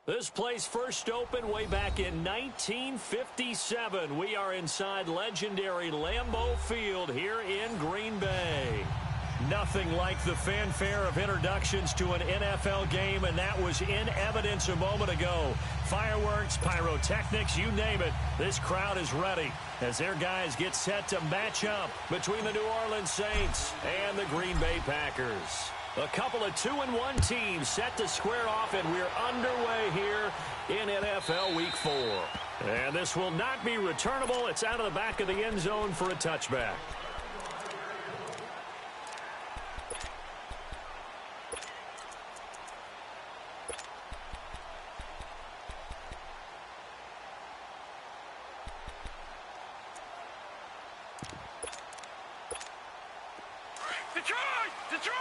This place first opened way back in 1957. We are inside legendary Lambeau Field here in Green Bay. Nothing like the fanfare of introductions to an NFL game, and that was in evidence a moment ago. Fireworks, pyrotechnics, you name it. This crowd is ready as their guys get set to match up between the New Orleans Saints and the Green Bay Packers. A couple of 2-1 teams set to square off, and we're underway here in NFL Week 4. And this will not be returnable. It's out of the back of the end zone for a touchback. Detroit!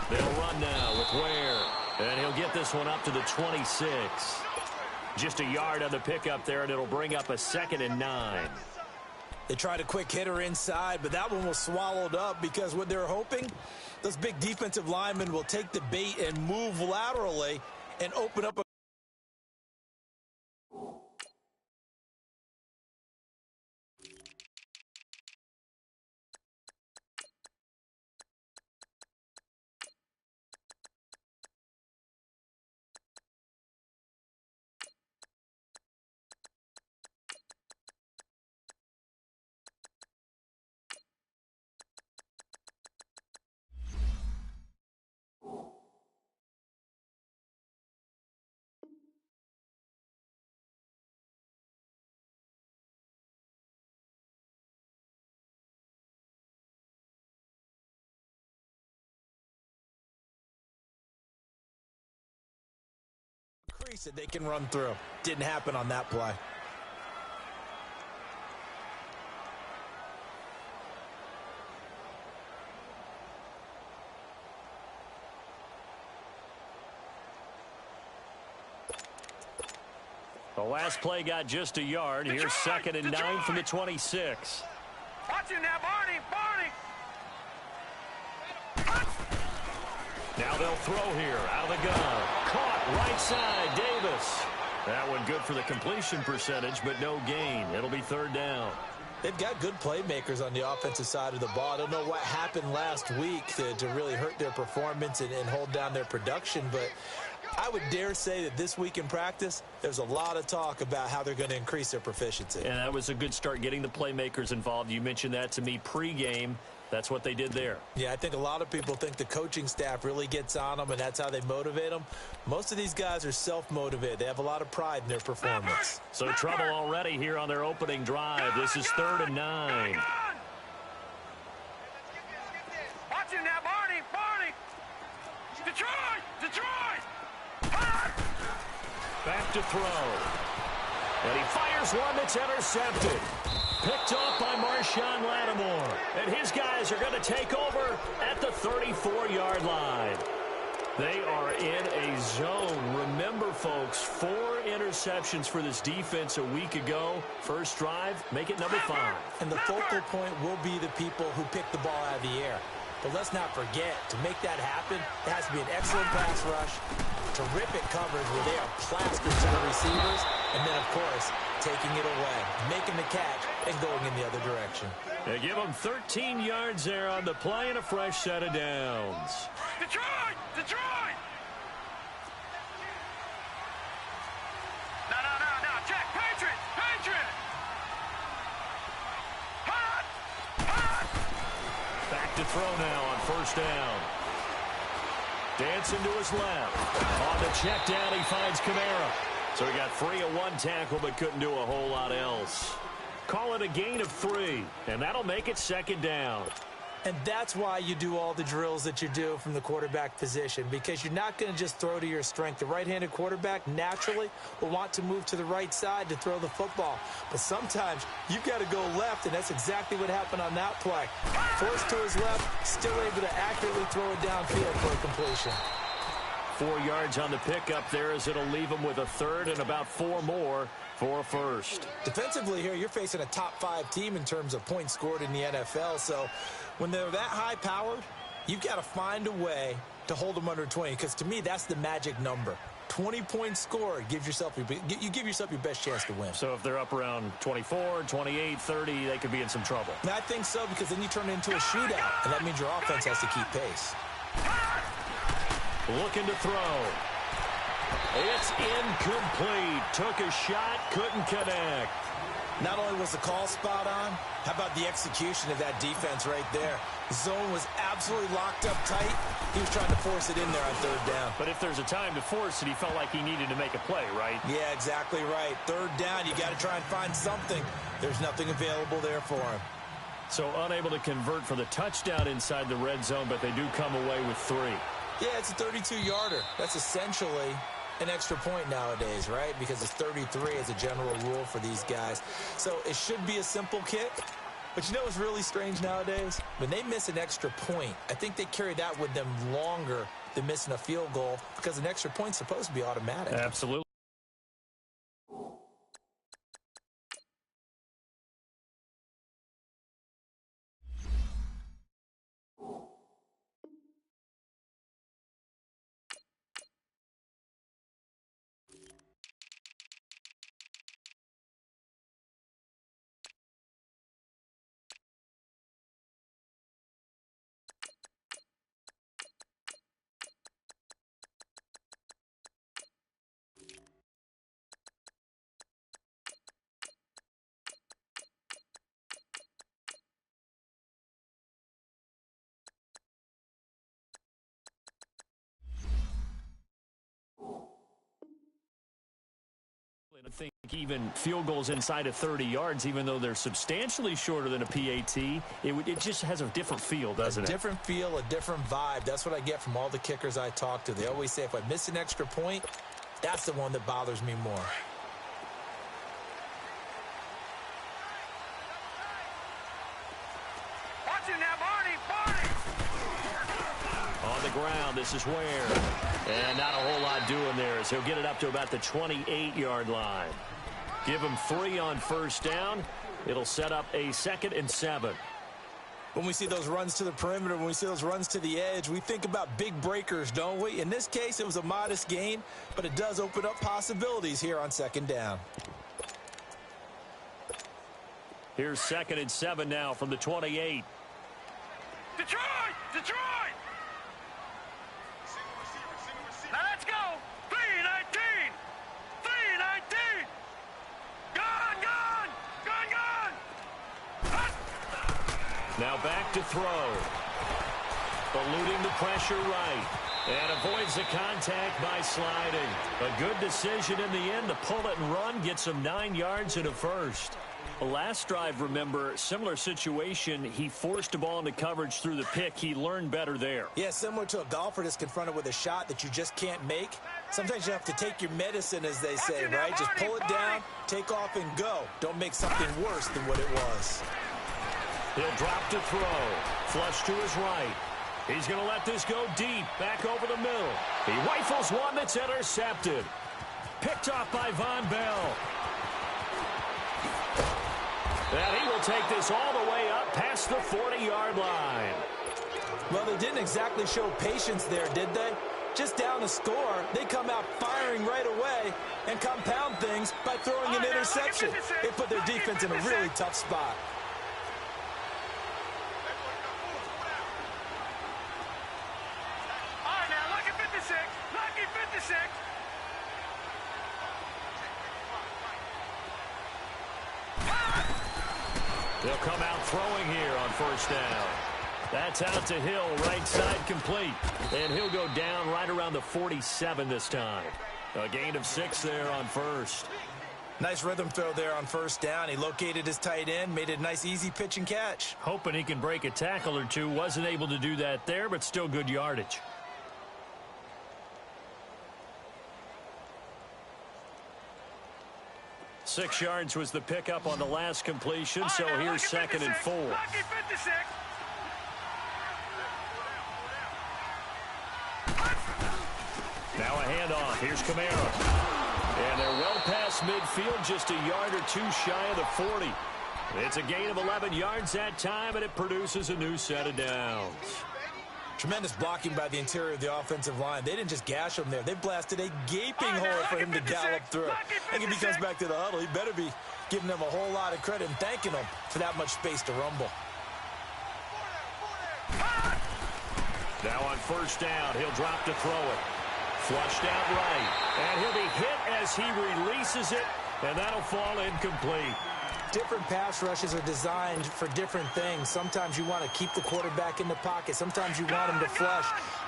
They'll run now with Ware. And he'll get this one up to the 26. Just a yard on the pickup there, and it'll bring up a 2nd and 9. They tried a quick hitter inside, but that one was swallowed up because what they're hoping, those big defensive linemen will take the bait and move laterally and open up a crease that they can run through. Didn't happen on that play. The last play got just a yard. Here's 2nd and 9 from the 26. Watch him now, Barney! Now they'll throw here out of the gun. Caught right side, Davis. That one good for the completion percentage, but no gain. It'll be 3rd down. They've got good playmakers on the offensive side of the ball. I don't know what happened last week to really hurt their performance and hold down their production, but I would dare say that this week in practice, there's a lot of talk about how they're going to increase their proficiency. And that was a good start, getting the playmakers involved. You mentioned that to me pregame. That's what they did there. Yeah, I think a lot of people think the coaching staff really gets on them, and that's how they motivate them. Most of these guys are self-motivated. They have a lot of pride in their performance. So trouble already here on their opening drive. This is 3rd and 9. Watch him now, Barney! Detroit! Back to throw. And he fires one that's intercepted. Picked off by Marshawn Lattimore. And his guys are going to take over at the 34-yard line. They are in a zone. Remember, folks, 4 interceptions for this defense a week ago. First drive, make it number 5. And the focal point will be the people who pick the ball out of the air. But let's not forget, to make that happen, it has to be an excellent pass rush, terrific coverage where they are plastered to the receivers, and then, of course, taking it away, making the catch, and going in the other direction. They give them 13 yards there on the play and a fresh set of downs. Detroit! No, Jack, Patriot! Back to throw now on 1st down. Dancing to his left. On the check down, he finds Kamara. So he got 3 on 1 tackle, but couldn't do a whole lot else. Call it a gain of 3, and that'll make it 2nd down. And that's why you do all the drills that you do from the quarterback position, because you're not going to just throw to your strength. The right-handed quarterback naturally will want to move to the right side to throw the football. But sometimes you've got to go left, and that's exactly what happened on that play. Forced to his left, still able to accurately throw it downfield for a completion. 4 yards on the pickup there as it'll leave him with a 3rd and about 4 more for a first. Defensively here, you're facing a top-5 team in terms of points scored in the NFL. So when they're that high-powered, you've got to find a way to hold them under 20, because to me, that's the magic number. 20 points scored, you give yourself your best chance to win. So if they're up around 24, 28, 30, they could be in some trouble. And I think so, because then you turn it into a shootout, and that means your offense has to keep pace. Looking to throw. It's incomplete. Took a shot, couldn't connect. Not only was the call spot on, how about the execution of that defense right there? The zone was absolutely locked up tight. He was trying to force it in there on third down. But if there's a time to force it, he felt like he needed to make a play, right? Yeah, exactly right. Third down, you got to try and find something. There's nothing available there for him. So unable to convert for the touchdown inside the red zone, but they do come away with 3. Yeah, it's a 32-yarder. That's essentially an extra point nowadays, right? Because it's 33 as a general rule for these guys. So it should be a simple kick. But you know what's really strange nowadays? When they miss an extra point, I think they carry that with them longer than missing a field goal, because an extra point's supposed to be automatic. Absolutely. I think even field goals inside of 30 yards, even though they're substantially shorter than a PAT, it just has a different feel, doesn't it? A different feel, a different vibe. That's what I get from all the kickers I talk to. They always say if I miss an extra point, that's the one that bothers me more. Watch it now, Barney! On the ground, this is Ware. And not a whole lot doing there, as he'll get it up to about the 28-yard line. Give him 3 on first down. It'll set up a 2nd and 7. When we see those runs to the perimeter, when we see those runs to the edge, we think about big breakers, don't we? In this case, it was a modest gain, but it does open up possibilities here on 2nd down. Here's 2nd and 7 now from the 28. Detroit! Detroit! Now let's go! 319! 319! Gone! Gone! Gone! Gone! Now back to throw. Eluding the pressure right. And avoids the contact by sliding. A good decision in the end to pull it and run. Gets him 9 yards and a first. The last drive, remember, similar situation. He forced the ball into coverage through the pick. He learned better there. Yeah, similar to a golfer that's confronted with a shot that you just can't make. Sometimes you have to take your medicine, as they say, right? Just pull it down, take off, and go. Don't make something worse than what it was. He'll drop to throw. Flush to his right. He's going to let this go deep, back over the middle. He rifles one that's intercepted. Picked off by Von Bell. And he will take this all the way up past the 40-yard line. Well, they didn't exactly show patience there, did they? Just down the score, they come out firing right away and compound things by throwing an interception. They put their defense in a really tough spot. All right, now, lucky 56. Lucky 56. They'll come out throwing here on first down. That's out to Hill, right side complete. And he'll go down right around the 47 this time. A gain of 6 there on first. Nice rhythm throw there on first down. He located his tight end, made it a nice easy pitch and catch. Hoping he can break a tackle or two. Wasn't able to do that there, but still good yardage. Six yards was the pickup on the last completion, so here's 2nd and 4. Lucky 56. Now a handoff. Here's Kamara. And they're well past midfield, just a yard or two shy of the 40. It's a gain of 11 yards that time, and it produces a new set of downs. Tremendous blocking by the interior of the offensive line. They didn't just gash him there. They blasted a gaping hole for him to gallop through. I think if he comes back to the huddle, he better be giving them a whole lot of credit and thanking them for that much space to rumble. Now on first down, he'll drop to throw it. Flushed out right. And he'll be hit as he releases it, and that'll fall incomplete. Different pass rushes are designed for different things. Sometimes you want to keep the quarterback in the pocket. Sometimes you want him to flush.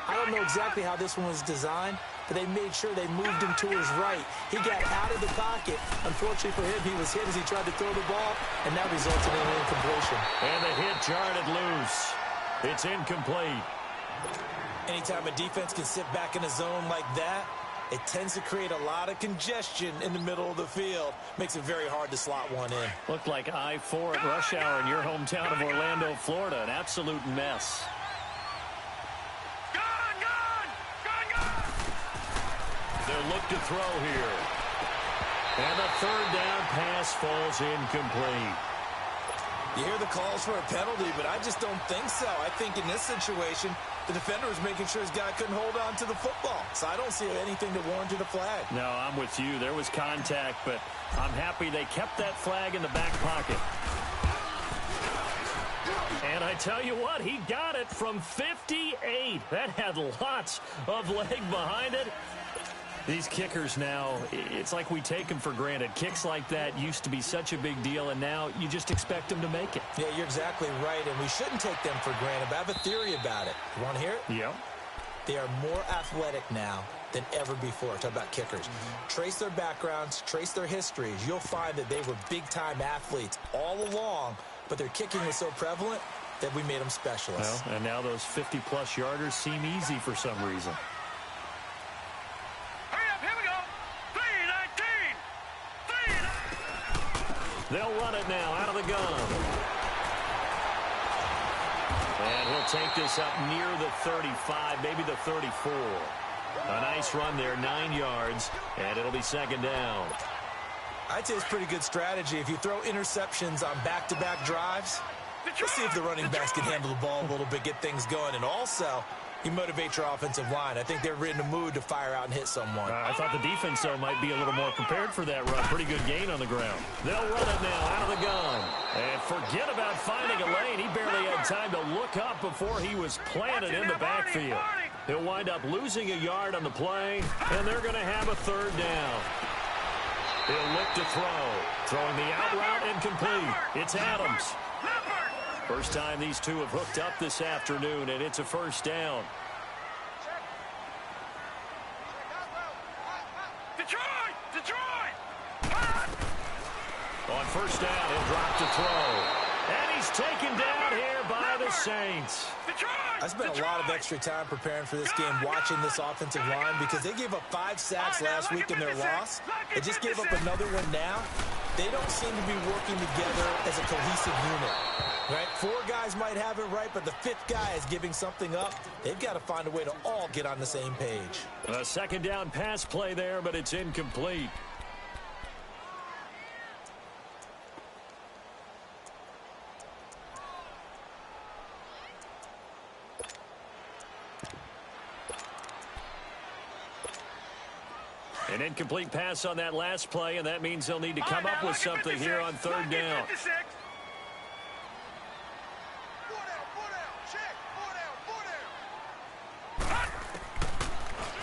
I don't know exactly how this one was designed, but they made sure they moved him to his right. He got out of the pocket. Unfortunately for him, he was hit as he tried to throw the ball, and that resulted in an incompletion. And the hit jarred it loose. It's incomplete. Anytime a defense can sit back in a zone like that, it tends to create a lot of congestion in the middle of the field. Makes it very hard to slot one in. Looked like I-4 at rush hour in your hometown of Orlando, Florida. An absolute mess. Gone! They'll look to throw here. And the third down pass falls incomplete. You hear the calls for a penalty, but I just don't think so. I think in this situation, the defender was making sure his guy couldn't hold on to the football. So I don't see anything that warranted a flag. No, I'm with you. There was contact, but I'm happy they kept that flag in the back pocket. And I tell you what, he got it from 58. That had lots of leg behind it. These kickers now, it's like we take them for granted. Kicks like that used to be such a big deal, and now you just expect them to make it. Yeah, you're exactly right, and we shouldn't take them for granted, but I have a theory about it. You want to hear it? Yeah. They are more athletic now than ever before. Talk about kickers. Trace their backgrounds, trace their histories. You'll find that they were big-time athletes all along, but their kicking was so prevalent that we made them specialists. Well, and now those 50-plus yarders seem easy for some reason. They'll run it now out of the gun. And he'll take this up near the 35, maybe the 34. A nice run there, 9 yards, and it'll be second down. I'd say it's pretty good strategy. If you throw interceptions on back-to-back drives, let's see if the running backs can handle the ball a little bit, get things going. And also, you motivate your offensive line. I think they're in a mood to fire out and hit someone. I thought the defense, though, might be a little more prepared for that run. Pretty good gain on the ground. They'll run it now out of the gun. And forget about finding a lane. He barely had time to look up before he was planted in the backfield. He'll wind up losing a yard on the play, and they're going to have a third down. He'll look to throw. Throwing the out route incomplete. It's Adams. First time these two have hooked up this afternoon, and it's a first down. Detroit! On first down, he'll drop to throw. And he's taken down here by the Saints. I spent a lot of extra time preparing for this game, watching this offensive line, because they gave up 5 sacks last week in their loss. They just gave up another one now. They don't seem to be working together as a cohesive unit. Right? 4 guys might have it right, but the 5th guy is giving something up. They've got to find a way to all get on the same page. A second down pass play there, but it's incomplete. An incomplete pass on that last play, and that means they'll need to come up with something here on third down.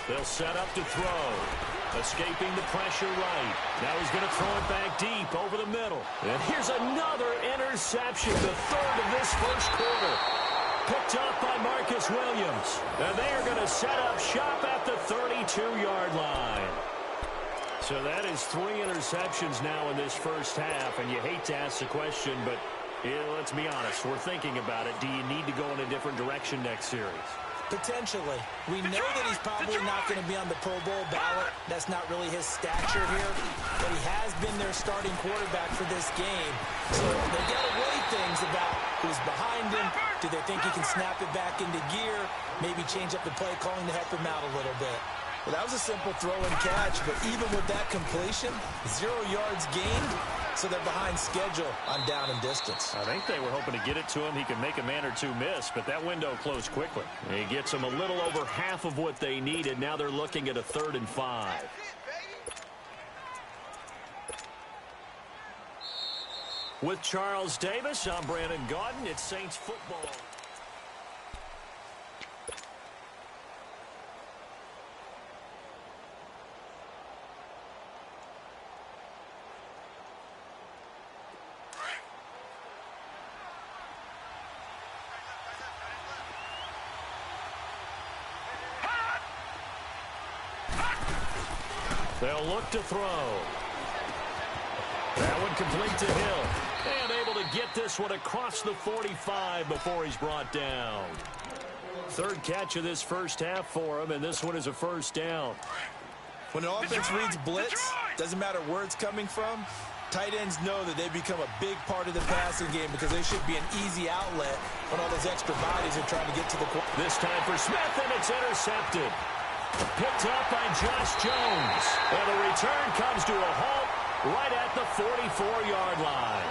They'll set up to throw. Escaping the pressure right. Now he's going to throw it back deep over the middle. And here's another interception, the third of this first quarter. Picked up by Marcus Williams. And they are going to set up shop at the 32-yard line. So that is 3 interceptions now in this first half. And you hate to ask the question, but let's be honest. We're thinking about it. Do you need to go in a different direction next series? Potentially. We know that he's probably not going to be on the Pro Bowl ballot. That's not really his stature here. But he has been their starting quarterback for this game. So they got to weigh things about who's behind him. Do they think he can snap it back into gear? Maybe change up the play calling to help him out a little bit. Well, that was a simple throw and catch, but even with that completion, 0 yards gained, so they're behind schedule on down and distance. I think they were hoping to get it to him. He could make a man or two miss, but that window closed quickly. He gets them a little over half of what they needed. Now they're looking at a 3rd and 5. With Charles Davis, I'm Brandon Gaudin. It's Saints football. They'll look to throw. That one complete to Hill. And able to get this one across the 45 before he's brought down. 3rd catch of this first half for him, and this one is a 1st down. When an offense reads blitz, doesn't matter where it's coming from, tight ends know that they become a big part of the passing game because they should be an easy outlet when all those extra bodies are trying to get to the quarterback. This time for Smith, and it's intercepted. Picked up by Josh Jones. And the return comes to a halt right at the 44-yard line.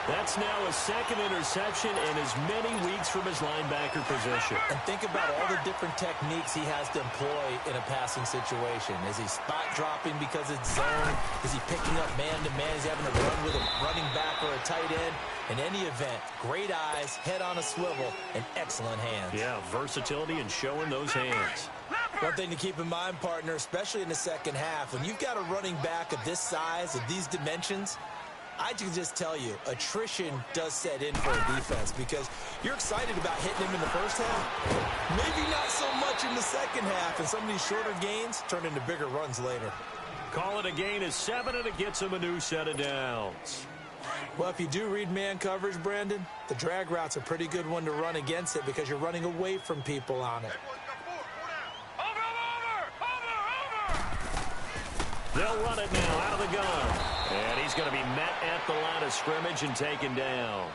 That's now a 2nd interception in as many weeks from his linebacker position. And think about all the different techniques he has to employ in a passing situation. Is he spot dropping because it's zone? Is he picking up man-to-man? Is he having to run with a running back or a tight end? In any event, great eyes, head on a swivel, and excellent hands. Yeah, versatility and showing those hands. One thing to keep in mind, partner, especially in the second half, when you've got a running back of this size, of these dimensions, I can just tell you, attrition does set in for a defense because you're excited about hitting him in the first half. Maybe not so much in the second half, and some of these shorter gains turn into bigger runs later. Call it a gain of 7, and it gets him a new set of downs. Well, if you do read man coverage, Brandon, the drag route's a pretty good one to run against it because you're running away from people on it. They'll run it now out of the gun. And he's going to be met at the line of scrimmage and taken down.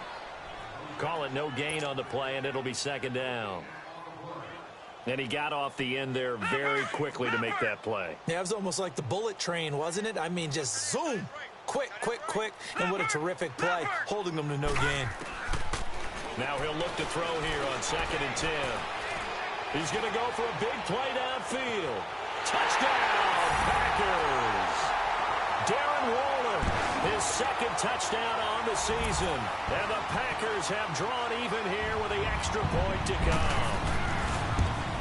Call it no gain on the play, and it'll be 2nd down. And he got off the end there very quickly to make that play. Yeah, it was almost like the bullet train, wasn't it? I mean, just zoom. Quick, quick, quick. And what a terrific play, holding them to no gain. Now he'll look to throw here on 2nd and 10. He's going to go for a big play downfield. Touchdown, Packers. Darren Waller, his 2nd touchdown on the season. And the Packers have drawn even here with the extra point to come.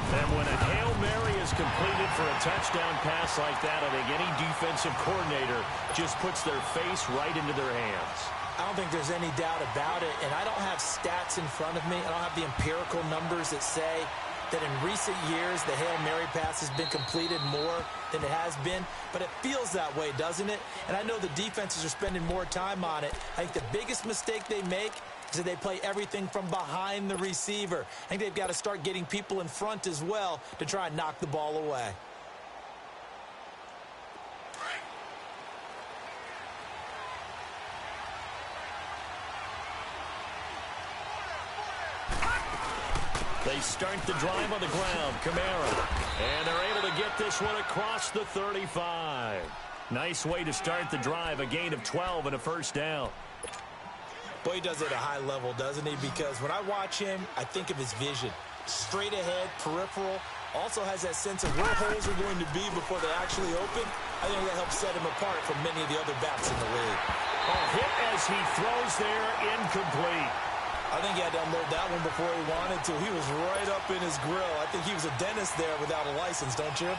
And when a Hail Mary is completed for a touchdown pass like that, I think any defensive coordinator just puts their face right into their hands. I don't think there's any doubt about it, and I don't have stats in front of me. I don't have the empirical numbers that say that in recent years the Hail Mary pass has been completed more than it has been, but it feels that way, doesn't it? And I know the defenses are spending more time on it. I think the biggest mistake they make is that they play everything from behind the receiver. I think they've got to start getting people in front as well to try and knock the ball away. They start the drive on the ground. Kamara. And they're able to get this one across the 35. Nice way to start the drive. A gain of 12 and a 1st down. Boy, he does it at a high level, doesn't he? Because when I watch him, I think of his vision. Straight ahead, peripheral. Also has that sense of where holes are going to be before they actually open. I think that helps set him apart from many of the other backs in the league. Hit as he throws there, incomplete. I think he had to unload that one before he wanted to. He was right up in his grill. I think he was a dentist there without a license, don't you?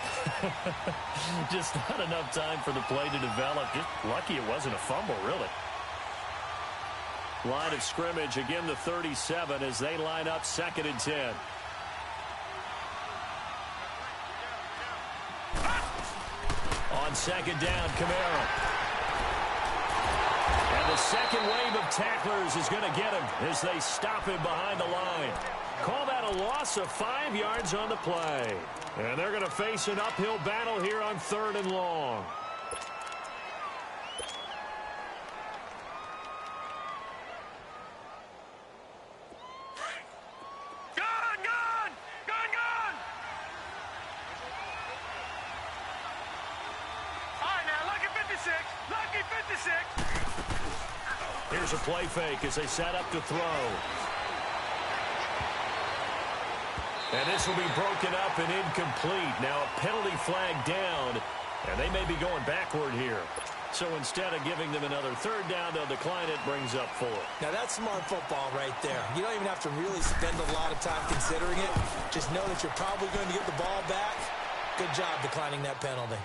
Just not enough time for the play to develop. Just lucky it wasn't a fumble, really. Line of scrimmage, again the 37 as they line up 2nd and 10. On 2nd down, Kamara. And the second wave of tacklers is going to get him as they stop him behind the line. Call that a loss of 5 yards on the play. And they're going to face an uphill battle here on 3rd and long. to 6. Here's a play fake as they set up to throw. And this will be broken up and incomplete. Now a penalty flag down, and they may be going backward here. So instead of giving them another third down, they'll decline it, brings up 4. Now that's smart football right there. You don't even have to really spend a lot of time considering it. Just know that you're probably going to get the ball back. Good job declining that penalty.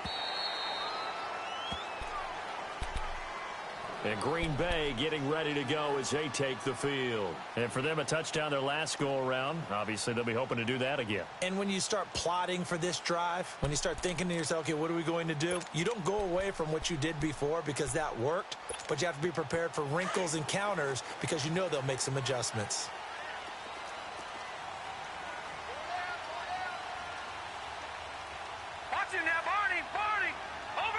And Green Bay getting ready to go as they take the field. And for them, a touchdown their last go-around. Obviously, they'll be hoping to do that again. And when you start plotting for this drive, when you start thinking to yourself, okay, what are we going to do? You don't go away from what you did before because that worked, but you have to be prepared for wrinkles and counters because you know they'll make some adjustments. Watch him now, Barney. Barney. Over.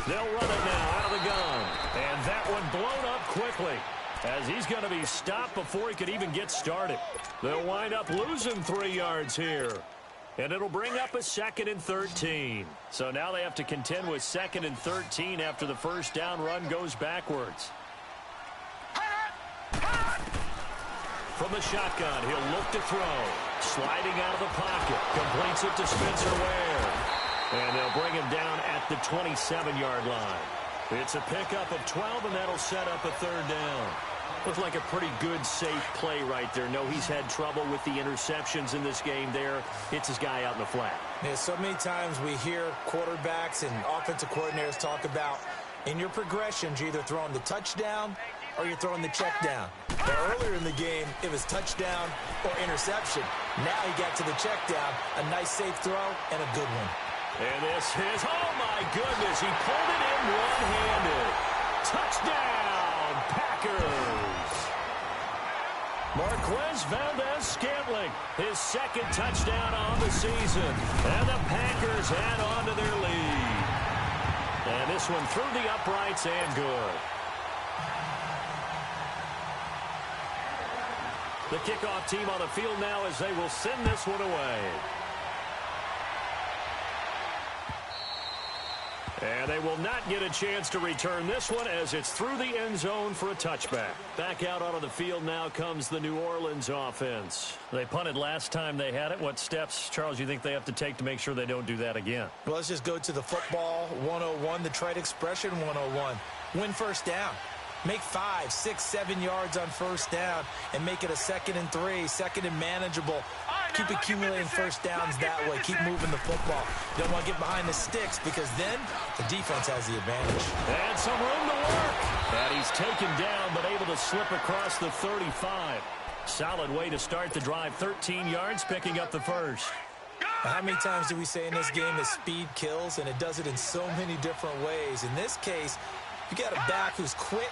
They'll run it now out of the gun. And that one blown up quickly as he's going to be stopped before he could even get started. They'll wind up losing 3 yards here. And it'll bring up a 2nd and 13. So now they have to contend with 2nd and 13 after the first down run goes backwards. From the shotgun, he'll look to throw. Sliding out of the pocket. Completes it to Spencer Ware. And they'll bring him down at the 27-yard line. It's a pickup of 12, and that'll set up a 3rd down. Looks like a pretty good, safe play right there. No, he's had trouble with the interceptions in this game there. Hits his guy out in the flat. Yeah, so many times we hear quarterbacks and offensive coordinators talk about in your progressions, you're either throwing the touchdown or you're throwing the check down. But earlier in the game, it was touchdown or interception. Now he got to the check down, a nice safe throw, and a good one. And this is, oh my goodness, he pulled it in one-handed. Touchdown, Packers. Marquez Valdez-Scantling, his 2nd touchdown on the season. And the Packers add on to their lead. And this one through the uprights and good. The kickoff team on the field now as they will send this one away. And they will not get a chance to return this one as it's through the end zone for a touchback. Back out onto the field now comes the New Orleans offense. They punted last time they had it. What steps, Charles, you think they have to take to make sure they don't do that again? Well, let's just go to the football 101, the trade expression 101. Win first down. Make 5, 6, 7 yards on first down and make it a 2nd and 3, 2nd and manageable. Keep accumulating first downs that way. Keep moving the football. You don't want to get behind the sticks because then the defense has the advantage. And some room to work. And he's taken down but able to slip across the 35. Solid way to start the drive. 13 yards, picking up the first. How many times do we say in this game that speed kills, and it does it in so many different ways? In this case, you got a back who's quick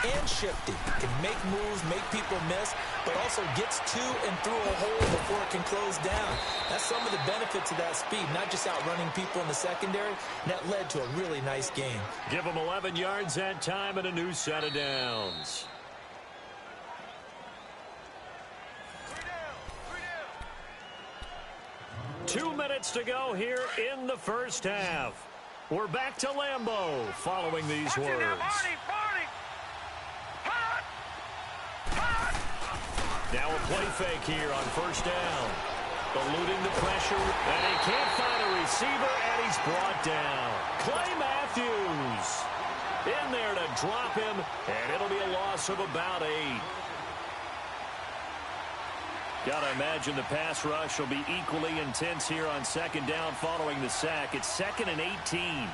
and shifty, can make moves, make people miss, but also gets to and through a hole before it can close down. That's some of the benefits of that speed, not just outrunning people in the secondary. That led to a really nice game. Give them 11 yards that time and a new set of downs. 2 minutes to go here in the first half. We're back to Lambeau following these words. Now a play fake here on first down. Eluding the pressure, and he can't find a receiver, and he's brought down. Clay Matthews in there to drop him, and it'll be a loss of about 8. Got to imagine the pass rush will be equally intense here on second down following the sack. It's 2nd and 18.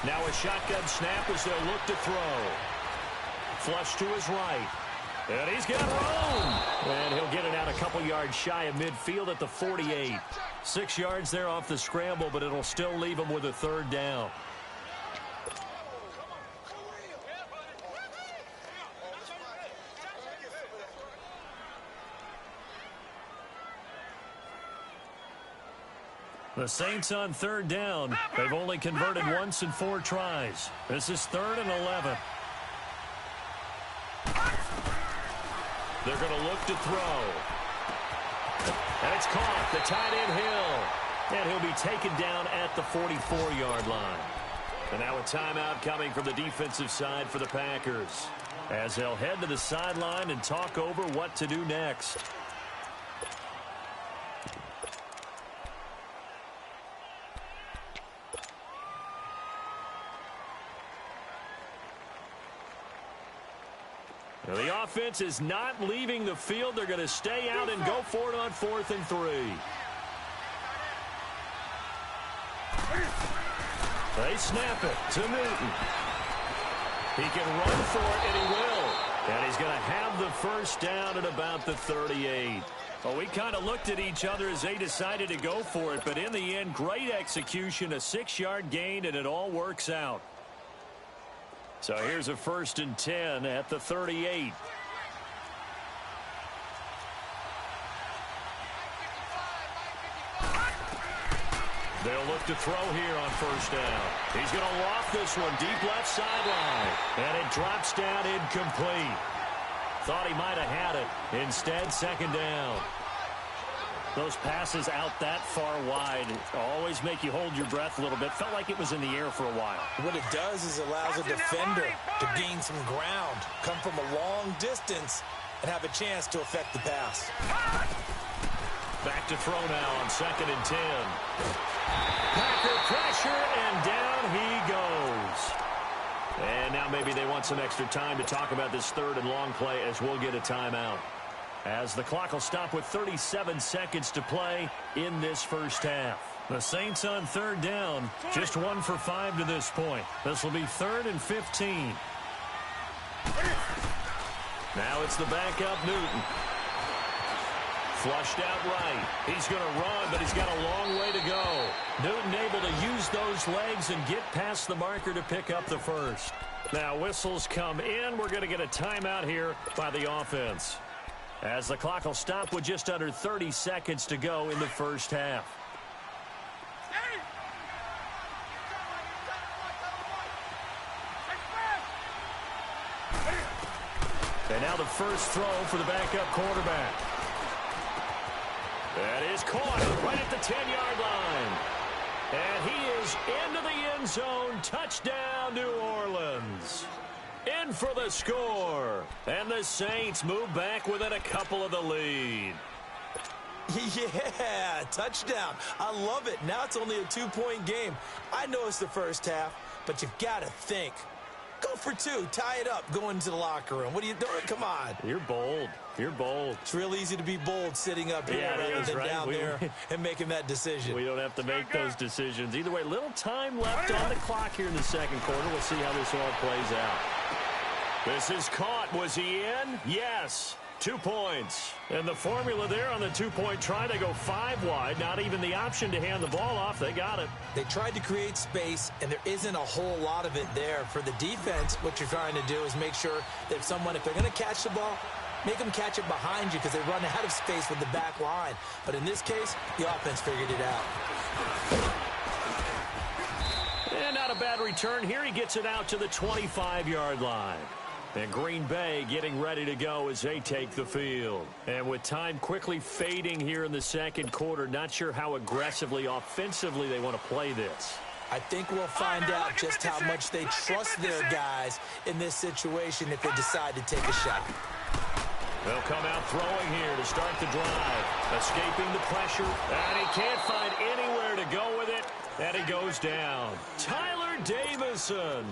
Now a shotgun snap as they'll look to throw. Flush to his right. And he's got room. And he'll get it out a couple yards shy of midfield at the 48. 6 yards there off the scramble, but it'll still leave him with a 3rd down. The Saints on 3rd down. They've only converted once in 4 tries. This is 3rd and 11. They're going to look to throw. And it's caught. The tight end Hill. And he'll be taken down at the 44-yard line. And now a timeout coming from the defensive side for the Packers, as they'll head to the sideline and talk over what to do next. Now the offense is not leaving the field. They're going to stay out and go for it on 4th and 3. They snap it to Newton. He can run for it, and he will. And he's going to have the first down at about the 38. Well, we kind of looked at each other as they decided to go for it, but in the end, great execution, a 6-yard gain, and it all works out. So here's a 1st and 10 at the 38. They'll look to throw here on 1st down. He's going to loft this one deep left sideline. And it drops down incomplete. Thought he might have had it. Instead, 2nd down. Those passes out that far wide always make you hold your breath a little bit. Felt like it was in the air for a while. What it does is allows a defender to gain some ground, come from a long distance, and have a chance to affect the pass. Back to throw now on 2nd and 10. Packer pressure, and down he goes. And now maybe they want some extra time to talk about this 3rd and long play, as we'll get a timeout, as the clock will stop with 37 seconds to play in this first half. The Saints on 3rd down, just 1 for 5 to this point. This will be 3rd and 15. Now it's the backup Newton. Flushed out right. He's going to run, but he's got a long way to go. Newton able to use those legs and get past the marker to pick up the first. Now whistles come in. We're going to get a timeout here by the offense, as the clock will stop with just under 30 seconds to go in the first half. And now the first throw for the backup quarterback. That is caught right at the 10-yard line. And he is into the end zone. Touchdown, New Orleans. In for the score. And the Saints move back within a couple of the lead. Yeah, touchdown. I love it. Now it's only a 2-point game. I know it's the first half, but you've got to think. Go for 2. Tie it up. Go into the locker room. What are you doing? Come on. You're bold. You're bold. It's real easy to be bold sitting up here rather than down there and making that decision. We don't have to make those decisions. Either way, little time left on the clock here in the second quarter. We'll see how this all plays out. This is caught. Was he in? Yes. 2 points. And the formula there on the 2-point try, they go 5 wide. Not even the option to hand the ball off. They got it. They tried to create space, and there isn't a whole lot of it there. For the defense, what you're trying to do is make sure that if they're going to catch the ball, make them catch it behind you, because they run out of space with the back line. But in this case, the offense figured it out. And not a bad return here. He gets it out to the 25-yard line. And Green Bay getting ready to go as they take the field. And with time quickly fading here in the second quarter, not sure how aggressively, offensively they want to play this. I think we'll find out just how much they trust their guys in this situation if they decide to take a shot. They'll come out throwing here to start the drive. Escaping the pressure. And he can't find anywhere to go with it. And he goes down. Tyler Davison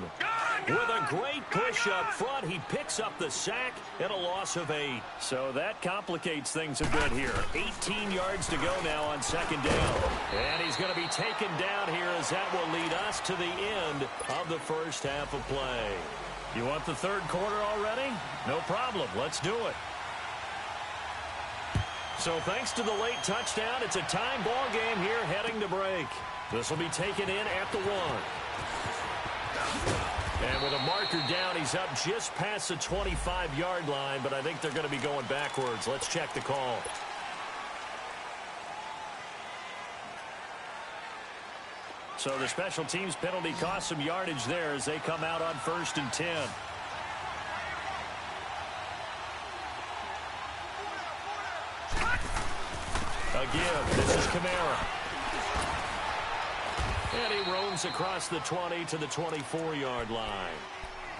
with a great push up front. He picks up the sack and a loss of 8. So that complicates things a bit here. 18 yards to go now on 2nd down. And he's going to be taken down here, as that will lead us to the end of the first half of play. You want the third quarter already? No problem. Let's do it. So thanks to the late touchdown, it's a time ball game here heading to break. This will be taken in at the 1. And with a marker down, he's up just past the 25-yard line, but I think they're going to be going backwards. Let's check the call. So the special teams penalty cost some yardage there as they come out on 1st and 10. Again, this is Kamara. And he roams across the 20 to the 24-yard line.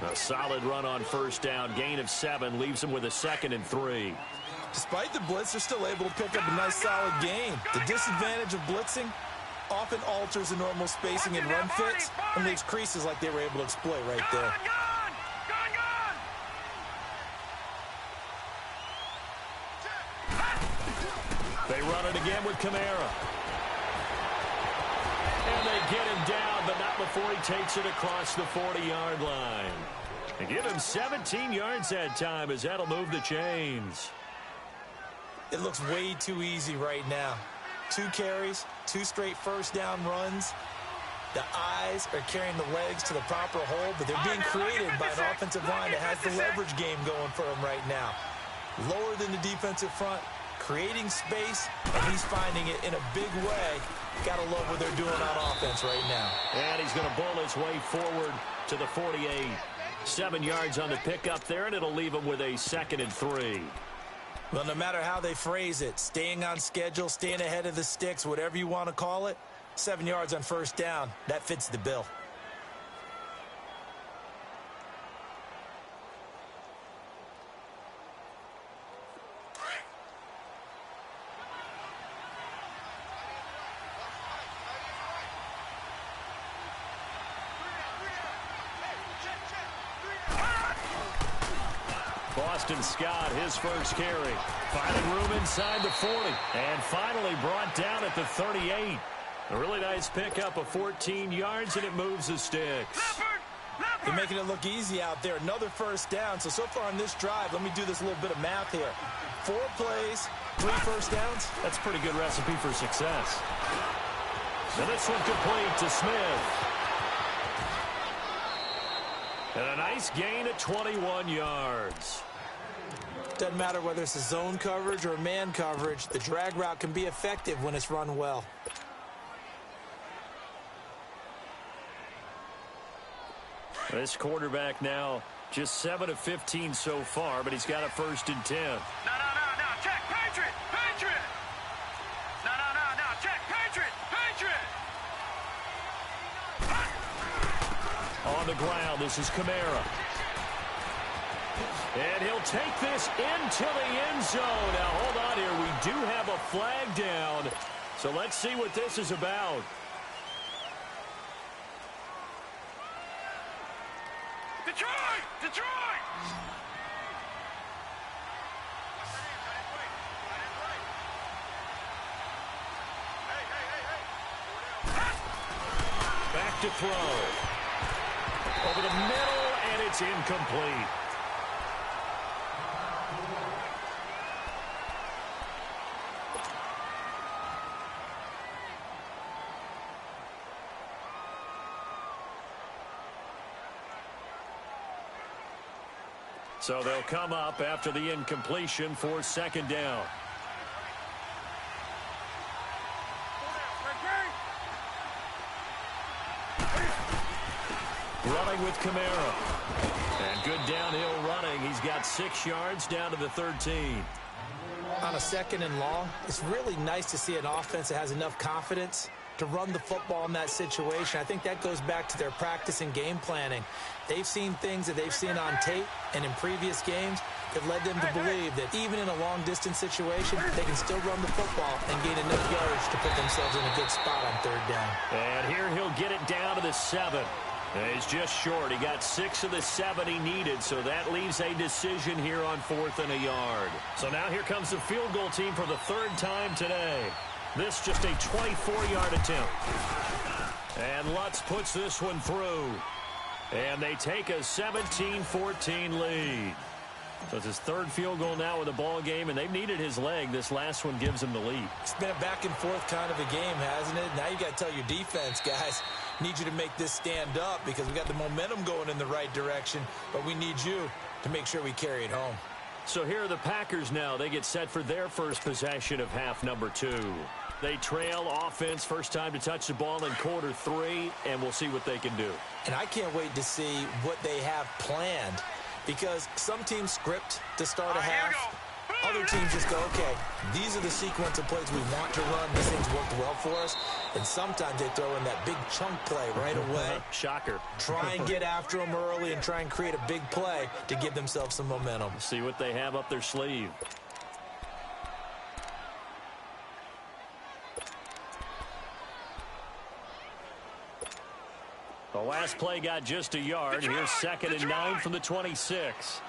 A solid run on first down. Gain of 7 leaves him with a 2nd and 3. Despite the blitz, they're still able to pick up a nice solid gain. The disadvantage of blitzing often alters the normal spacing and run fits and leaves creases like they were able to exploit right there. They run it again with Kamara. And they get him down, but not before he takes it across the 40-yard line. They give him 17 yards that time as that'll move the chains. It looks way too easy right now. 2 carries, 2 straight first down runs. The eyes are carrying the legs to the proper hole, but they're being created by an offensive line that has the leverage game going for them right now. Lower than the defensive front, creating space, and he's finding it in a big way. Gotta love what they're doing on offense right now. And he's going to bowl his way forward to the 48. 7 yards on the pickup there, and it'll leave him with a 2nd and 3. Well, no matter how they phrase it, staying on schedule, staying ahead of the sticks, whatever you want to call it, 7 yards on first down, that fits the bill. Boston Scott, his first carry. Finding room inside the 40. And finally brought down at the 38. A really nice pickup of 14 yards, and it moves the sticks. They're making it look easy out there. Another first down. So far on this drive, let me do this little bit of math here. 4 plays, 3 first downs. That's a pretty good recipe for success. And this one complete to Smith. And a nice gain of 21 yards. Doesn't matter whether it's a zone coverage or a man coverage, the drag route can be effective when it's run well. This quarterback now just 7 of 15 so far, but he's got a 1st and 10. No, check, Patriot, Patriot. No, check, Patriot, Patriot. On the ground, this is Kamara. And he'll take this into the end zone. Now, hold on here. We do have a flag down. So let's see what this is about. Detroit! Back to throw. Over the middle, and it's incomplete. So they'll come up after the incompletion for 2nd down. Running with Kamara. And good downhill running. He's got 6 yards down to the 13. On a 2nd and long, it's really nice to see an offense that has enough confidence to run the football in that situation. I think that goes back to their practice and game planning. They've seen things that they've seen on tape and in previous games that led them to believe that even in a long-distance situation, they can still run the football and gain enough yards to put themselves in a good spot on 3rd down. And here he'll get it down to the 7. He's just short. He got 6 of the 7 he needed, so that leaves a decision here on 4th and a yard. So now here comes the field goal team for the 3rd time today. This just a 24-yard attempt. And Lutz puts this one through. And they take a 17-14 lead. So it's his 3rd field goal now in the ball game, and they've needed his leg. This last one gives him the lead. It's been a back-and-forth kind of a game, hasn't it? Now you got to tell your defense, guys, need you to make this stand up because we got the momentum going in the right direction, but we need you to make sure we carry it home. So here are the Packers now. They get set for their first possession of half number 2. They trail offense, first time to touch the ball in quarter 3, and we'll see what they can do. And I can't wait to see what they have planned because some teams script to start a half Other teams just go, okay, these are the sequence of plays we want to run. These things worked well for us. And sometimes they throw in that big chunk play right away. Shocker. Try and get after them early and try and create a big play to give themselves some momentum. See what they have up their sleeve. The last play got just a yard. Here's 2nd and 9 from the 26.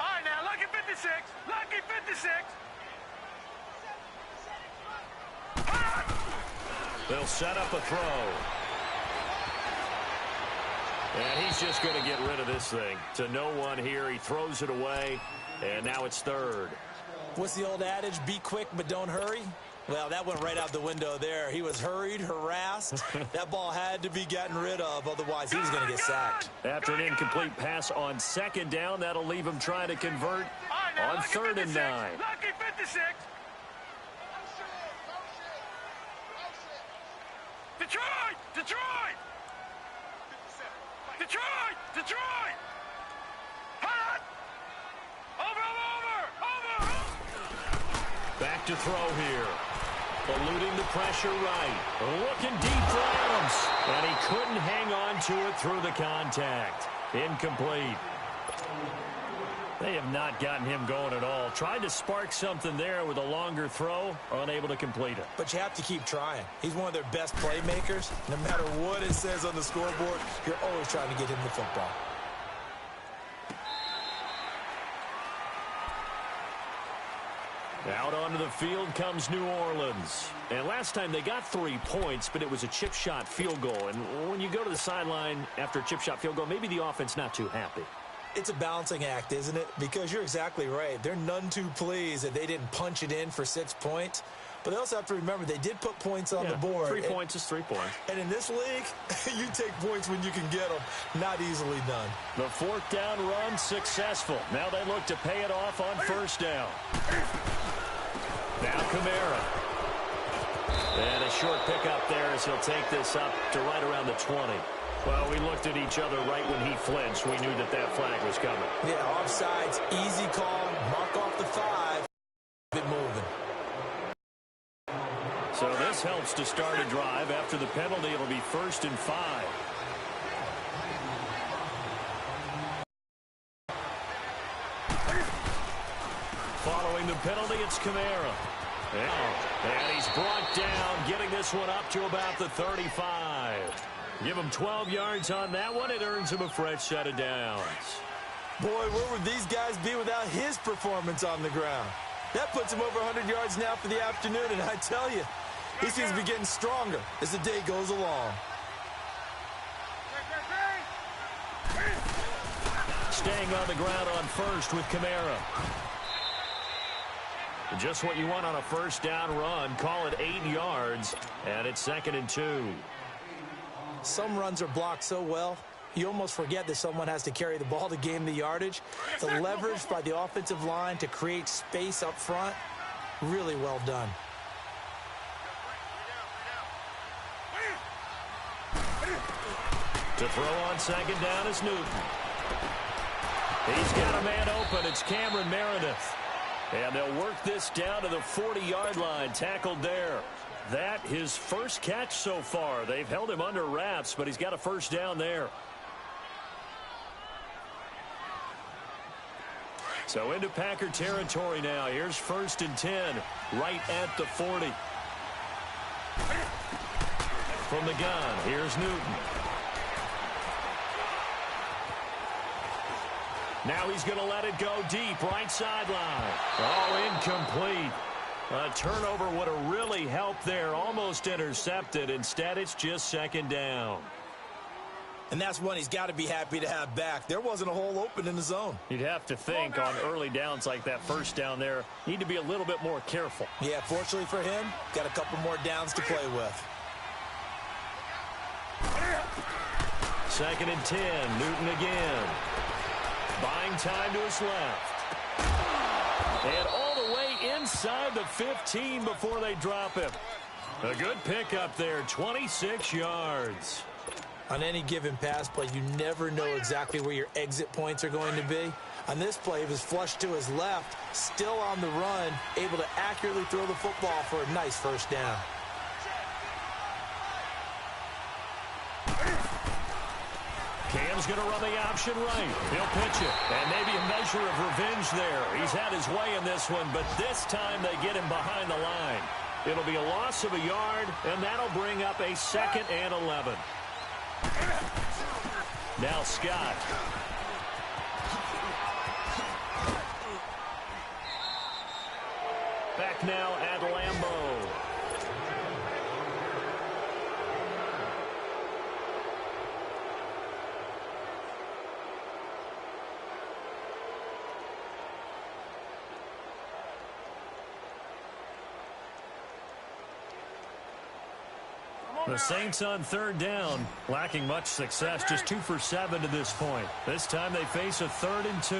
All right, now, lucky 56. Lucky 56. They'll set up a throw. And he's just going to get rid of this thing. To no one here. He throws it away. And now it's 3rd. What's the old adage? Be quick, but don't hurry. Well, that went right out the window there. He was hurried, harassed. That ball had to be gotten rid of. Otherwise, he was going to get sacked. After an incomplete pass on 2nd down, that'll leave him trying to convert on 3rd and 9. Lucky 56. Detroit! Detroit! Detroit! Detroit! Hot! Over! Back to throw here. Eluding the pressure right. Looking deep for Adams. And he couldn't hang on to it through the contact. Incomplete. They have not gotten him going at all. Tried to spark something there with a longer throw. Unable to complete it. But you have to keep trying. He's one of their best playmakers. No matter what it says on the scoreboard, you're always trying to get him the football. Out onto the field comes New Orleans. And last time they got 3 points, but it was a chip shot field goal. And when you go to the sideline after a chip shot field goal, maybe the offense not too happy. It's a balancing act, isn't it? Because you're exactly right. They're none too pleased that they didn't punch it in for 6 points. But they also have to remember they did put points on the board. 3 points is 3 points. And in this league, you take points when you can get them. Not easily done. The 4th down run successful. Now they look to pay it off on 1st down. Now Kamara. And a short pickup there as he'll take this up to right around the 20. Well, we looked at each other right when he flinched. We knew that that flag was coming. Yeah, offsides, easy call. Mark off the 5. Bit moving. So this helps to start a drive. After the penalty, it'll be 1st and 5. Following the penalty, it's Kamara. And he's brought down, getting this one up to about the 35. Give him 12 yards on that one. It earns him a fresh set of downs. Boy, where would these guys be without his performance on the ground? That puts him over 100 yards now for the afternoon, and I tell you, he seems to be getting stronger as the day goes along. Staying on the ground on 1st with Kamara. Just what you want on a 1st down run. Call it 8 yards, and it's 2nd and 2. Some runs are blocked so well, you almost forget that someone has to carry the ball to gain the yardage. The leverage by the offensive line to create space up front, really well done. To throw on 2nd down is Newton. He's got a man open. It's Cameron Meredith. And they'll work this down to the 40-yard line. Tackled there. That his first catch so far. They've held him under wraps, but he's got a 1st down there. So into Packer territory now. Here's 1st and 10, right at the 40. From the gun, here's Newton. Now he's going to let it go deep, right sideline. Oh, incomplete. A turnover would have really helped there, almost intercepted. Instead, it's just 2nd down. And that's one he's got to be happy to have back. There wasn't a hole open in the zone. You'd have to think on early downs like that 1st down there, need to be a little bit more careful. Yeah, fortunately for him, got a couple more downs to play with. 2nd and 10, Newton again. Buying time to his left. And all the way inside the 15 before they drop him. A good pickup there, 26 yards. On any given pass play, you never know exactly where your exit points are going to be. On this play, he was flushed to his left, still on the run, able to accurately throw the football for a nice first down. Cam's going to run the option right. He'll pitch it. And maybe a measure of revenge there. He's had his way in this one, but this time they get him behind the line. It'll be a loss of a yard, and that'll bring up a 2nd and 11. Now Scott. Back now at Lambeau. The Saints on 3rd down, lacking much success, just 2 for 7 to this point. This time they face a 3rd and 2.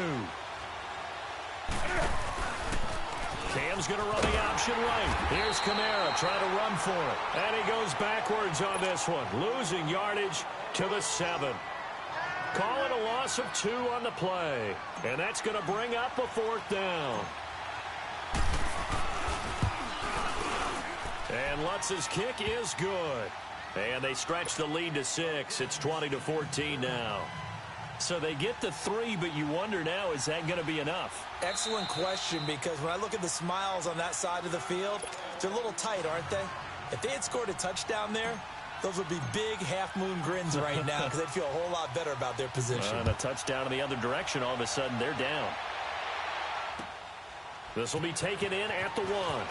Cam's going to run the option right. Here's Kamara trying to run for it. And he goes backwards on this one, losing yardage to the 7. Call it a loss of 2 on the play. And that's going to bring up a 4th down. And Lutz's kick is good. And they stretch the lead to 6. It's 20-14 now. So they get to 3, but you wonder now, is that going to be enough? Excellent question, because when I look at the smiles on that side of the field, they're a little tight, aren't they? If they had scored a touchdown there, those would be big half-moon grins right now because they'd feel a whole lot better about their position. And a touchdown in the other direction, all of a sudden they're down. This will be taken in at the 1.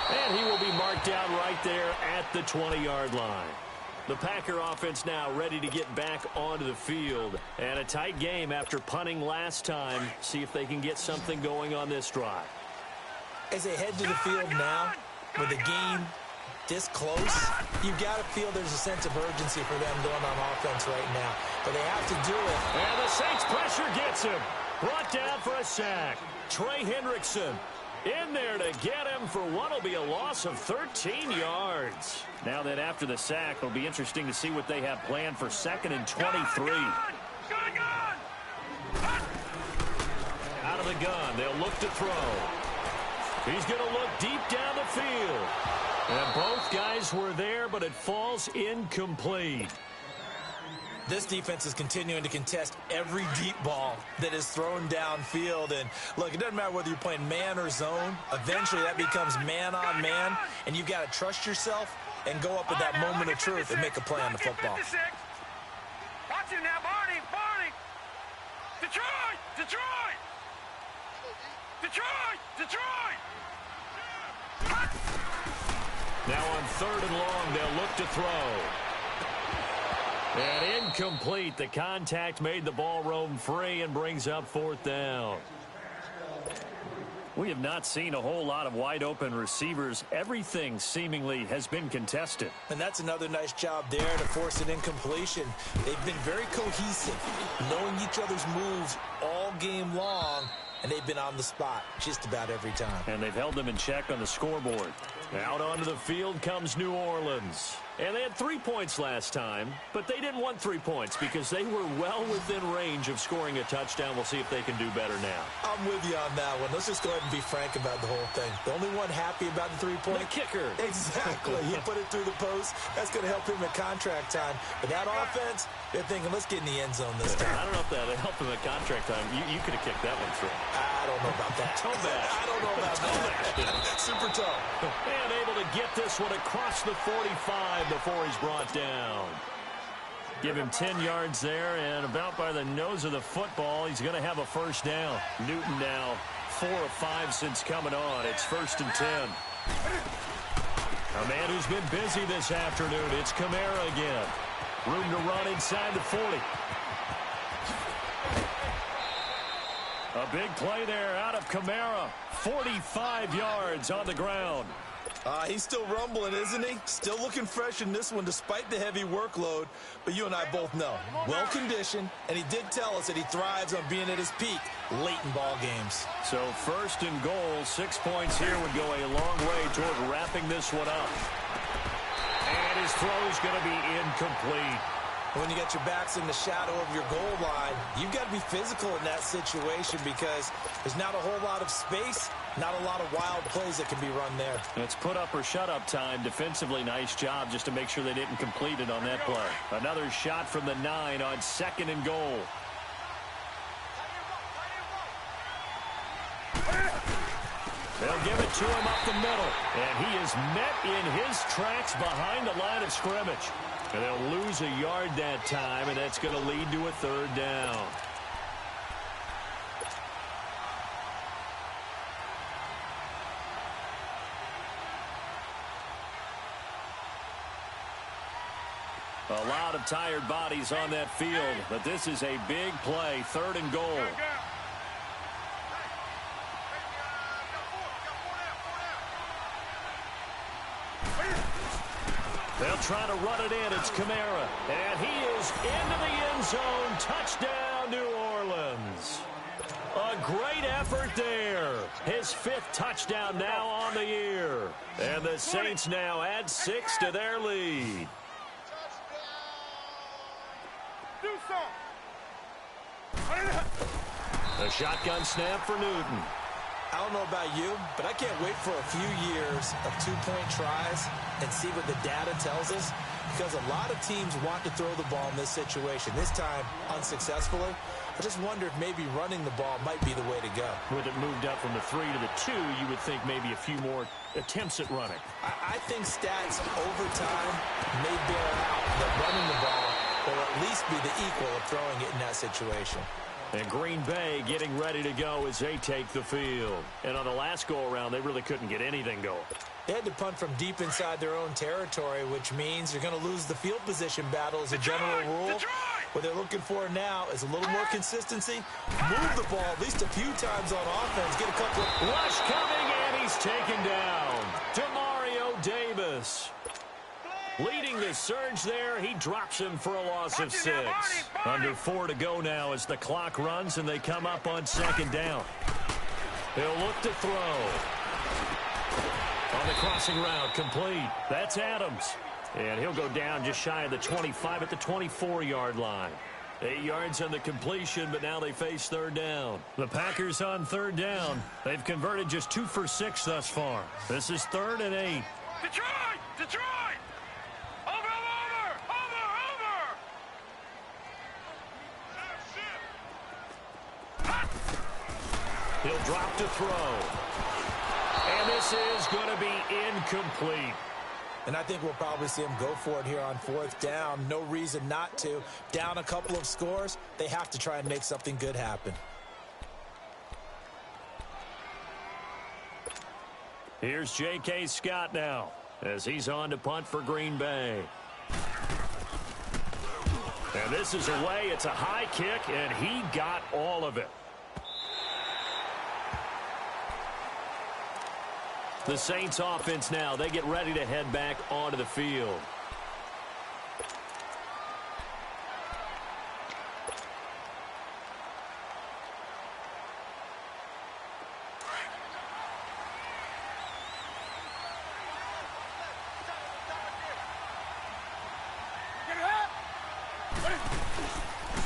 And he will be marked down right there at the 20-yard line. The Packer offense now ready to get back onto the field. And a tight game after punting last time. See if they can get something going on this drive. As they head to the field now, with the game this close, you've got to feel there's a sense of urgency for them going on offense right now. But they have to do it. And the Saints pressure gets him. Brought down for a sack. Trey Hendrickson in there to get him for what will be a loss of 13 yards. Now that after the sack, it'll be interesting to see what they have planned for 2nd and 23. Out of the gun, they'll look to throw. He's going to look deep down the field. And both guys were there, but it falls incomplete. This defense is continuing to contest every deep ball that is thrown downfield. And, look, it doesn't matter whether you're playing man or zone. Eventually, that becomes man on man, and you've got to trust yourself and go up at that moment of truth and make a play on the football. Watch him now, Barney, Barney. Detroit, Detroit. Detroit, Detroit. Now on 3rd and long, they'll look to throw. And incomplete. The contact made the ball roam free and brings up 4th down. We have not seen a whole lot of wide-open receivers. Everything seemingly has been contested. And that's another nice job there to force an incompletion. They've been very cohesive, knowing each other's moves all game long, and they've been on the spot just about every time. And they've held them in check on the scoreboard. Out onto the field comes New Orleans. And they had 3 points last time, but they didn't want 3 points because they were well within range of scoring a touchdown. We'll see if they can do better now. I'm with you on that one. Let's just go ahead and be frank about the whole thing. The only one happy about the 3-point. The kicker. Exactly. He put it through the post. That's going to help him at contract time. But that offense, they're thinking, let's get in the end zone this time. I don't know if that helped him at contract time. You could have kicked that one through. I don't know about that. Toe bash. I don't know about that. Super toe. And able to get this one across the 45 before he's brought down. Give him 10 yards there, and about by the nose of the football, he's going to have a first down. Newton now 4 of 5 since coming on. It's 1st and 10. A man who's been busy this afternoon. It's Kamara again. Room to run inside the 40. A big play there out of Kamara. 45 yards on the ground. He's still rumbling, isn't he? Still looking fresh in this one despite the heavy workload. But you and I both know, well-conditioned, and he did tell us that he thrives on being at his peak late in ball games. So 1st and goal, 6 points here would go a long way toward wrapping this one up. And his throw's going to be incomplete. When you got your backs in the shadow of your goal line, you've got to be physical in that situation because there's not a whole lot of space, not a lot of wild plays that can be run there. It's put up or shut up time. Defensively, nice job just to make sure they didn't complete it on that play. Another shot from the 9 on 2nd and goal. They'll give it to him up the middle. And he is met in his tracks behind the line of scrimmage. And they'll lose a yard that time, and that's going to lead to a 3rd down. A lot of tired bodies on that field, but this is a big play, 3rd and goal. They'll try to run it in. It's Kamara. And he is into the end zone. Touchdown, New Orleans. A great effort there. His 5th touchdown now on the year. And the Saints now add 6 to their lead. A shotgun snap for Newton. I don't know about you, but I can't wait for a few years of 2-point tries and see what the data tells us, because a lot of teams want to throw the ball in this situation, this time unsuccessfully. I just wonder if maybe running the ball might be the way to go. With it moved up from the 3 to the 2, you would think maybe a few more attempts at running. I think stats over time may bear out that running the ball will at least be the equal of throwing it in that situation. And Green Bay getting ready to go as they take the field. And on the last go-around, they really couldn't get anything going. They had to punt from deep inside their own territory, which means you're going to lose the field position battle as a general rule. What they're looking for now is a little more consistency. Move the ball at least a few times on offense. Get a couple of... Rush coming, and he's taken down. Demario Davis. Leading the surge there, he drops him for a loss of 6. Under 4 to go now as the clock runs and they come up on 2nd down. He'll look to throw. On the crossing route, complete. That's Adams. And he'll go down just shy of the 25 at the 24-yard line. 8 yards on the completion, but now they face 3rd down. The Packers on 3rd down. They've converted just 2 for 6 thus far. This is 3rd and 8. Detroit! Detroit! He'll drop to throw. And this is going to be incomplete. And I think we'll probably see him go for it here on 4th down. No reason not to. Down a couple of scores, they have to try and make something good happen. Here's J.K. Scott now as he's on to punt for Green Bay. And this is away. It's a high kick, and he got all of it. The Saints offense now, they get ready to head back onto the field.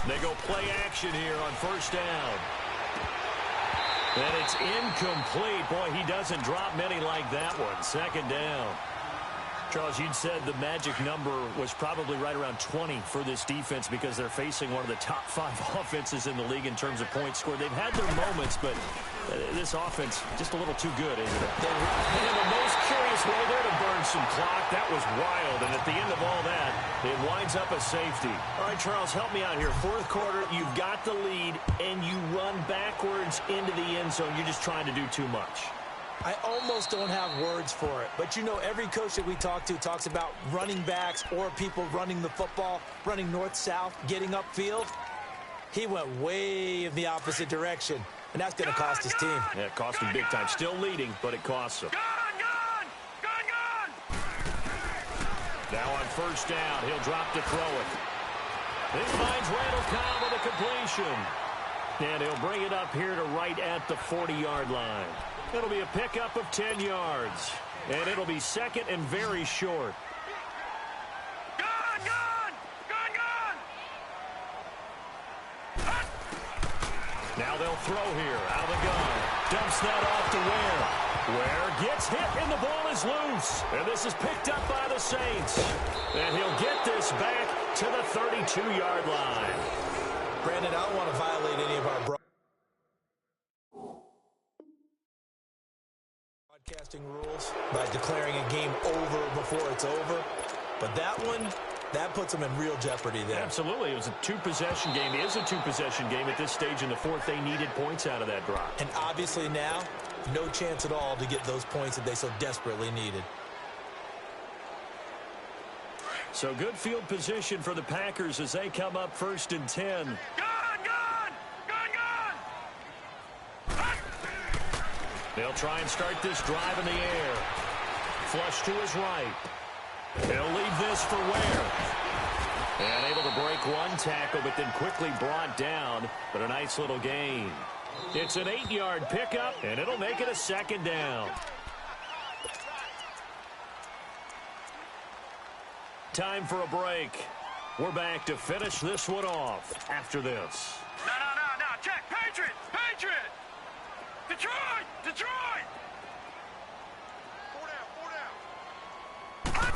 They go play action here on 1st down. And it's incomplete. Boy, he doesn't drop many like that one. 2nd down. Charles, you'd said the magic number was probably right around 20 for this defense because they're facing one of the top 5 offenses in the league in terms of points scored. They've had their moments, but this offense just a little too good, isn't it? And in the most curious way there to burn some clock. That was wild, and at the end of all that, it winds up a safety. All right, Charles, help me out here. 4th quarter, you've got the lead, and you run backwards into the end zone. You're just trying to do too much. I almost don't have words for it, but you know every coach that we talk to talks about running backs or people running the football, running north-south, getting upfield. He went way in the opposite direction, and that's going to cost his team. Yeah, it cost him big time. Still leading, but it costs him. Now on 1st down, he'll drop to throw it. He finds Randall Cobb with a completion. And he'll bring it up here to right at the 40-yard line. It'll be a pickup of 10 yards. And it'll be 2nd and very short. Now they'll throw here out of the gun. Dumps that off to Ware. Ware gets hit, and the ball is loose. And this is picked up by the Saints. And he'll get this back to the 32-yard line. Brandon, I don't want to violate any of our broadcasting rules by declaring a game over before it's over. But that one, that puts them in real jeopardy there. Absolutely. It was a two-possession game. It is a two-possession game at this stage in the fourth. They needed points out of that drive. And obviously now, no chance at all to get those points that they so desperately needed. So good field position for the Packers as they come up 1st and 10. Gun! They'll try and start this drive in the air. Flush to his right. He'll leave this for Ware. And able to break one tackle, but then quickly brought down. But a nice little gain. It's an 8-yard pickup, and it'll make it a 2nd down. Time for a break. We're back to finish this one off after this. No. Check. Patriot! Detroit! 4 down.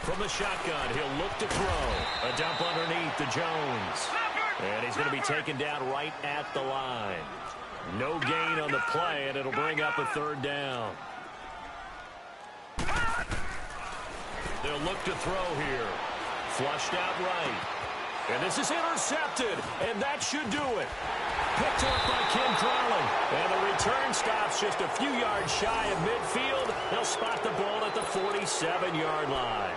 From the shotgun, he'll look to throw. A dump underneath to Jones. And he's going to be taken down right at the line. No gain on the play, and it'll bring up a 3rd down. They'll look to throw here. Flushed out right. And this is intercepted, and that should do it. Picked up by Kim Crowley. And the return stops just a few yards shy of midfield. They'll spot the ball at the 47-yard line.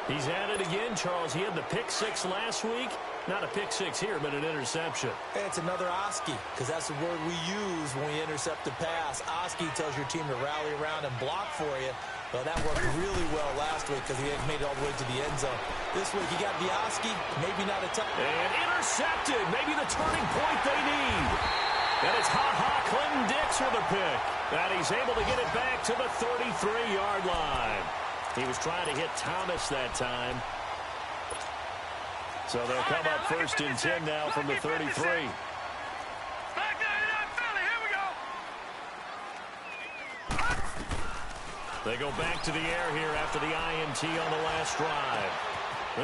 He's at it again, Charles. He had the pick 6 last week. Not a pick 6 here, but an interception. Hey, it's another Oski, because that's the word we use when we intercept a pass. Oski tells your team to rally around and block for you. Well, that worked really well last week because he had made it all the way to the end zone. This week, he got the Oski, maybe not a tough. And intercepted. Maybe the turning point they need. And it's Clinton Dix with a pick. And he's able to get it back to the 33-yard line. He was trying to hit Thomas that time. So they'll come up 1st and 10 now from the 33. Back there in Philly. Here we go. They go back to the air here after the INT on the last drive.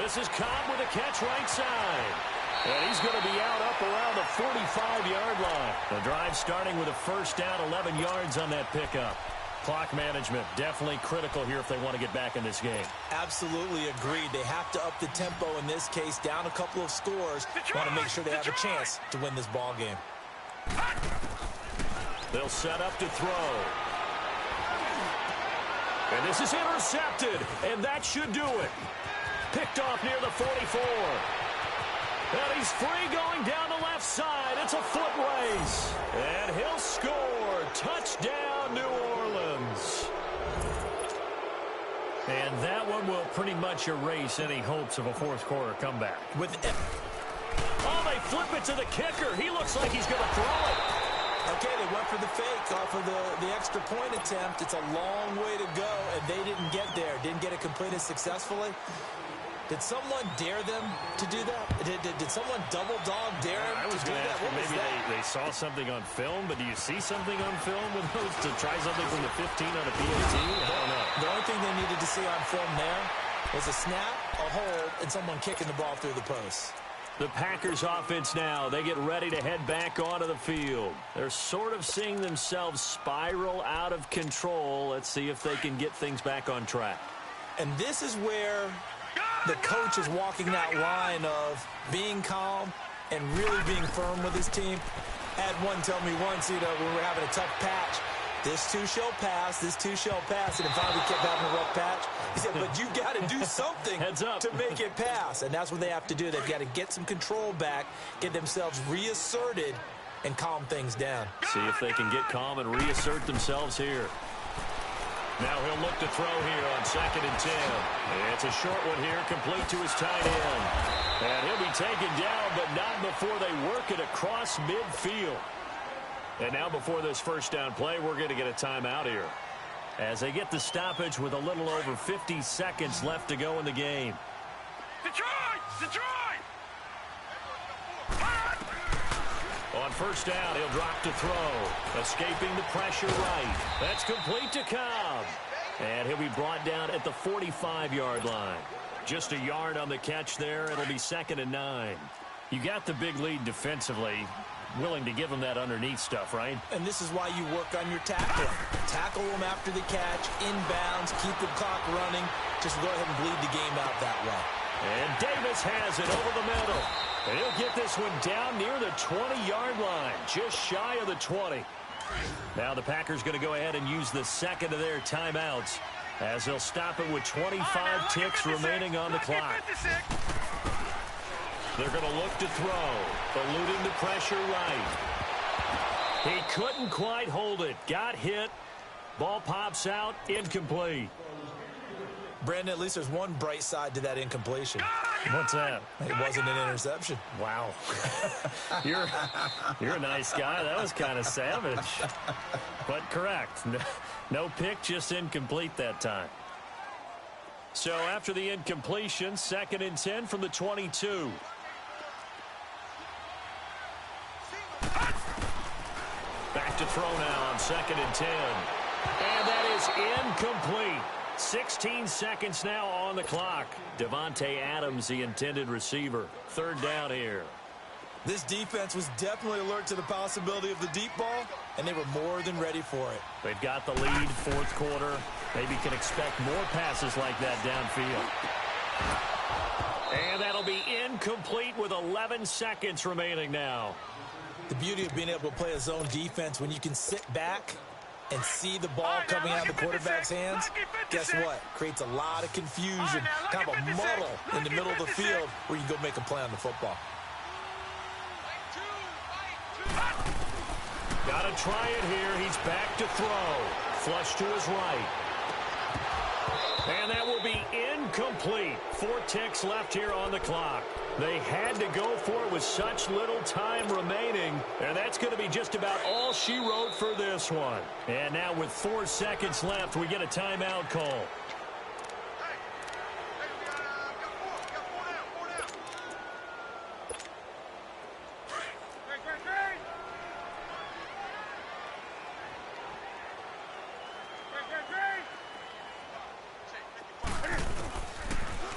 This is Cobb with a catch right side. And he's going to be out up around the 45-yard line. The drive starting with a 1st down, 11 yards on that pickup. Clock management definitely critical here if they want to get back in this game. Absolutely agreed. They have to up the tempo in this case, down a couple of scores. Want to make sure they have a chance to win this ball game. They'll set up to throw. And this is intercepted, and that should do it. Picked off near the 44. And he's free going down the left side. It's a foot race. And he'll score. Touchdown, New Orleans. And that one will pretty much erase any hopes of a fourth-quarter comeback. Oh, they flip it to the kicker. He looks like he's going to throw it. Okay, they went for the fake off of the extra point attempt. It's a long way to go, and they didn't get there. Didn't get it completed successfully. Did someone dare them to do that? Did someone double dog dare them to do that? What maybe was that? they saw something on film, but do you see something on film with those to try something from the 15 on a PAT? I don't know. The only thing they needed to see on film there was a snap, a hold, and someone kicking the ball through the post. The Packers offense now, they get ready to head back onto the field. They're sort of seeing themselves spiral out of control. Let's see if they can get things back on track. And this is where the coach is walking that line of being calm and really being firm with his team. Had one tell me once, when we were having a tough patch, this too shall pass, this too shall pass, and it finally kept having a rough patch. He said, but you got to do something to make it pass, and that's what they have to do. They've got to get some control back, get themselves reasserted, and calm things down. See if they can get calm and reassert themselves here. Now he'll look to throw here on 2nd and 10. It's a short one here, complete to his tight end. And he'll be taken down, but not before they work it across midfield. And now before this first down play, we're going to get a timeout here, as they get the stoppage with a little over 50 seconds left to go in the game. Detroit! On first down, he'll drop to throw. Escaping the pressure right. That's complete to Cobb. And he'll be brought down at the 45-yard line. Just a yard on the catch there. It'll be 2nd and 9. You got the big lead defensively. Willing to give them that underneath stuff, right? And this is why you work on your tackling. Tackle them after the catch, inbounds, keep the clock running. Just go ahead and bleed the game out that way. And Davis has it over the middle. And he'll get this one down near the 20-yard line, just shy of the 20. Now the Packers going to go ahead and use the second of their timeouts as they'll stop it with 25 ticks remaining on the clock. They're going to look to throw, eluding the pressure right. He couldn't quite hold it. Got hit. Ball pops out, incomplete. Brandon, at least there's one bright side to that incompletion. What's that? It wasn't an interception. Wow. You're a nice guy. That was kind of savage. But correct. No pick, just incomplete that time. So after the incompletion, 2nd and 10 from the 22. Back to throw now on 2nd and 10. And that is incomplete. 16 seconds now on the clock. Devontae Adams, the intended receiver. 3rd down here. This defense was definitely alert to the possibility of the deep ball, and they were more than ready for it. They've got the lead, 4th quarter. Maybe can expect more passes like that downfield. And that'll be incomplete with 11 seconds remaining now. The beauty of being able to play a zone defense when you can sit back and see the ball coming out of the quarterback's hands, guess what? Creates a lot of confusion, kind of a muddle in the middle of the field where you can go make a play on the football. Got to try it here. He's back to throw. Flush to his right. And that will be incomplete. 4 ticks left here on the clock. They had to go for it with such little time remaining. And that's going to be just about all she wrote for this one. And now with 4 seconds left, we get a timeout call.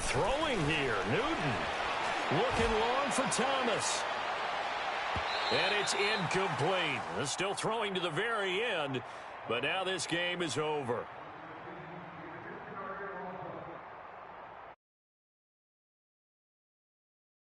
Throwing here, Newton. Looking long for Thomas. And it's incomplete. They're still throwing to the very end, but now this game is over.